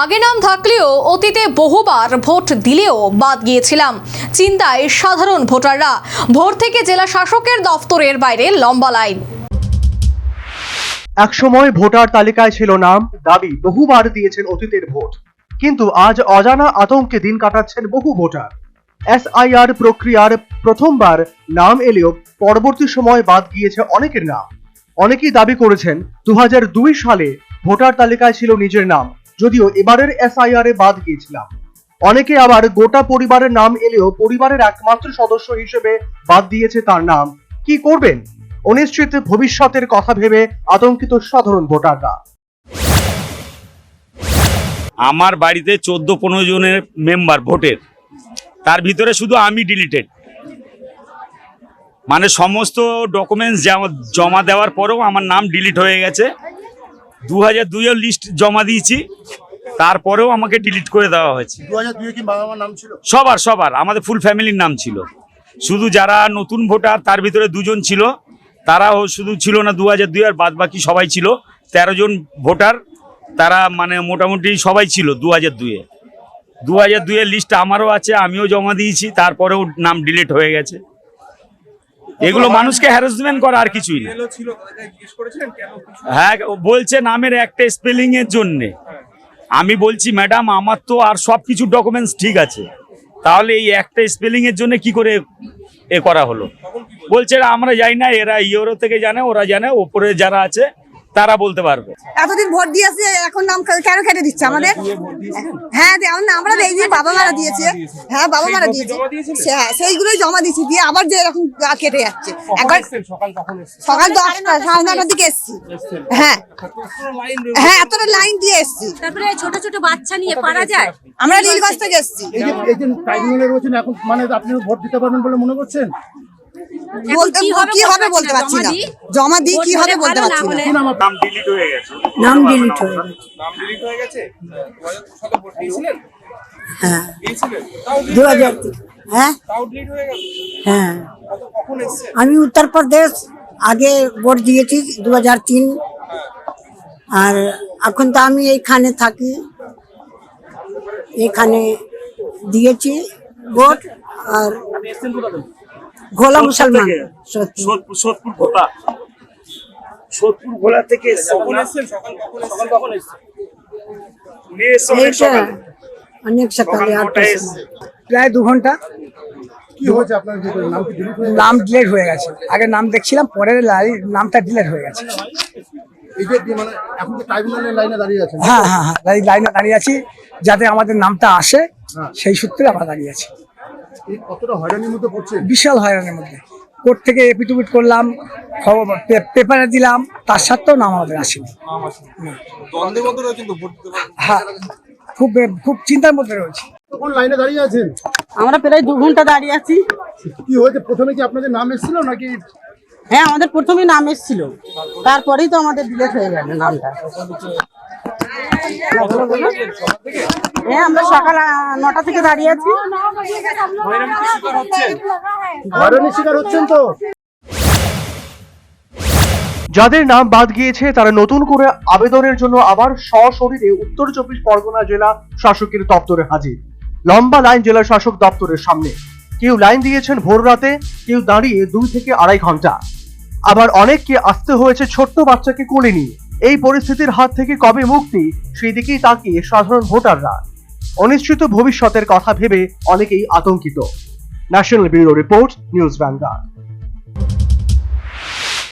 আগে নাম থাকলেও অতীতে বহুবার ভোট দিলেও বাদ গিয়েছিলাম। চিন্তায় সাধারণ ভোটাররা। ভোর থেকে জেলা শাসকের দফতরের বাইরে লম্বা লাইন। একসময় ভোটার তালিকায় ছিল নাম, দাবি বহুবার দিয়েছেন অতীতের ভোট, কিন্তু আজ অজানা আতঙ্কে দিন কাটাচ্ছেন বহু ভোটার। এসআইআর প্রক্রিয়ার প্রথমবার নাম এলেও পরবর্তী সময় বাদ গিয়েছে অনেকের নাম। অনেকেই দাবি করেছেন 2002 সালে ভোটার তালিকায় ছিল নিজের নাম, যদিও এবারের এসআইআর এ বাদ গিয়েছিলাম। অনেকে আবার গোটা পরিবারের নাম এলেও পরিবারের একমাত্র সদস্য হিসেবে বাদ দিয়েছে তার নাম। কি করবেন? অনিশ্চিত ভবিষ্যতের কথা ভেবে আতঙ্কিত সাধারণ ভোটাররা। আমার বাড়িতে 14-15 জনের মেম্বার ভোটের, তার ভিতরে শুধু আমি ডিলিটেড। মানে সমস্ত ডকুমেন্টস জমা দেওয়ার পরেও আমার নাম ডিলিট হয়ে গেছে। 2002 লিস্ট জমা দিয়েছি, তারপরেও আমাকে ডিলিট করে দেওয়া হয়েছে। 2002 কি বাবা মার নাম ছিল? সবার আমাদের ফুল ফ্যামিলির নাম ছিল। শুধু যারা নতুন ভোটার তার ভিতরে 2 জন ছিল, তারাও শুধু ছিল না 2002, আর বাদ বাকি সবাই ছিল। 13 জন ভোটার, তারা মানে মোটামুটি সবাই ছিল 2002 লিস্ট আমারও আছে, আমিও জমা দিয়েছি, তারপরেও নাম ডিলিট হয়ে গেছে। এগুলো মানুষকে হ্যারাসমেন্ট করা, আর কিছুই না। হ্যাঁ, বলছে নামের একটা স্পেলিং এর জন্যে। আমি বলছি ম্যাডাম, আমার তো আর সব কিছু ডকুমেন্টস ঠিক আছে, তাহলে এই একটা স্পেলিং এর জন্য কি করে এ করা হলো? বলছে আমরা জানি না, এরা ইউরো থেকে জানে, ওরা জানে, ওপরে যারা আছে তারা বলতে পারবে। এতদিন ভোট দিয়েছে, এখন নাম কেন কেটে দিচ্ছে আমাদের? হ্যাঁ, আমরা এই যে বাবা মারা দিয়েছে। হ্যাঁ, বাবা মারা দিয়েছে, সেইগুলোই জমা দিচ্ছি, দিয়ে আবার যে এরকম কেটে যাচ্ছে। সকাল 10টা, 9:30 দিকে এসছি। হ্যাঁ, এতটা লাইন দিয়ে এসছি। তারপরে ছোট ছোট বাচ্চা নিয়ে পারা যায়। আমরা নীলগঞ্জ থেকে এসছি। এখন মানে আপনি ভোট দিতে পারবেন বলে মনে করছেন? কি হবে বলতে পারছি না, জমা দিই কি হবে বলতে পারছি না। নাম ডিলিট হয়ে গেছে। নাম ডিলিট হয়ে গেছে। নাম ডিলিট হয়ে গেছে। 2002 সালে ভোট দিয়েছিলেন? হ্যাঁ, দিয়েছিলেন। 2000। হ্যাঁ তাও ডিলিট হয়ে গেছে। হ্যাঁ, কখন এসেছে? আমি উত্তরপ্রদেশ আগে ভোট দিয়েছি 2003, আর এখন তো আমি এইখানে থাকি, এখানে দিয়েছি ভোট। আর ঘোলা মুসলমান, সোদপুর ঘোলা থেকে কখন এসেছেন? সকাল কখন এসেছেন? অনেক সকালে 8টা। প্রায় 2 ঘন্টা। কি হয়েছে আপনার ভিতরে? নাম কি ডিলিট হয়ে? নাম ডিলেট হয়ে গেছে। আগে নাম দেখছিলাম, পরের নামটা ডিলেট হয়ে গেছে। এই যে মানে এখন তো ট্রাইব্যুনালের লাইনে দাঁড়িয়ে আছেন। হ্যাঁ, লাইনে দাঁড়িয়ে আছি, যাতে আমাদের নামটা আসে, সেই সূত্রে আমরা দাঁড়িয়ে আছি। কতটা হয়রানির মধ্যে পড়ছে? বিশাল হয়রানির মধ্যে। কোর্ট থেকে এপিটুপিট করলাম, খবর পেপারে দিলাম, তার সত্ত্বেও নাম আমাদের আসেনি। হ্যাঁ, খুব চিন্তার মধ্যে রয়েছে। কোন লাইনে দাঁড়িয়ে আছেন? আমরা প্রায় 2 ঘন্টা দাঁড়িয়ে আছি। কি হয়েছে? প্রথমে কি আপনাদের নাম এসেছিল নাকি? হ্যাঁ, আমাদের প্রথমেই নাম এসেছিল, তারপরেই তো আমাদের ডিলিট হয়ে গেল নামটা। হ্যাঁ, আমরা সকাল 9টা থেকে দাঁড়িয়ে আছি। হয়রানির শিকার হচ্ছেন তো? যাদের নাম বাদ গিয়েছে তারা নতুন করে আবেদনের জন্য আবার সশরীরে উত্তর 24 পরগনা জেলা শাসকের দপ্তরে হাজির। লম্বা লাইন জেলা শাসক দপ্তরের সামনে। কেউ লাইন দিয়েছেন ভোর রাতে, কেউ দাঁড়িয়ে 2 থেকে 2.5 ঘন্টা। আবার অনেককে আসতে হয়েছে ছোট্ট বাচ্চাকে কোলে নিয়ে। এই পরিস্থিতির হাত থেকে কবে মুক্তি, সেই দিকেই তাকিয়ে সাধারণ ভোটাররা। অনিশ্চিত ভবিষ্যতের কথা ভেবে অনেকেই আতঙ্কিত। National bureau report, news vanguard.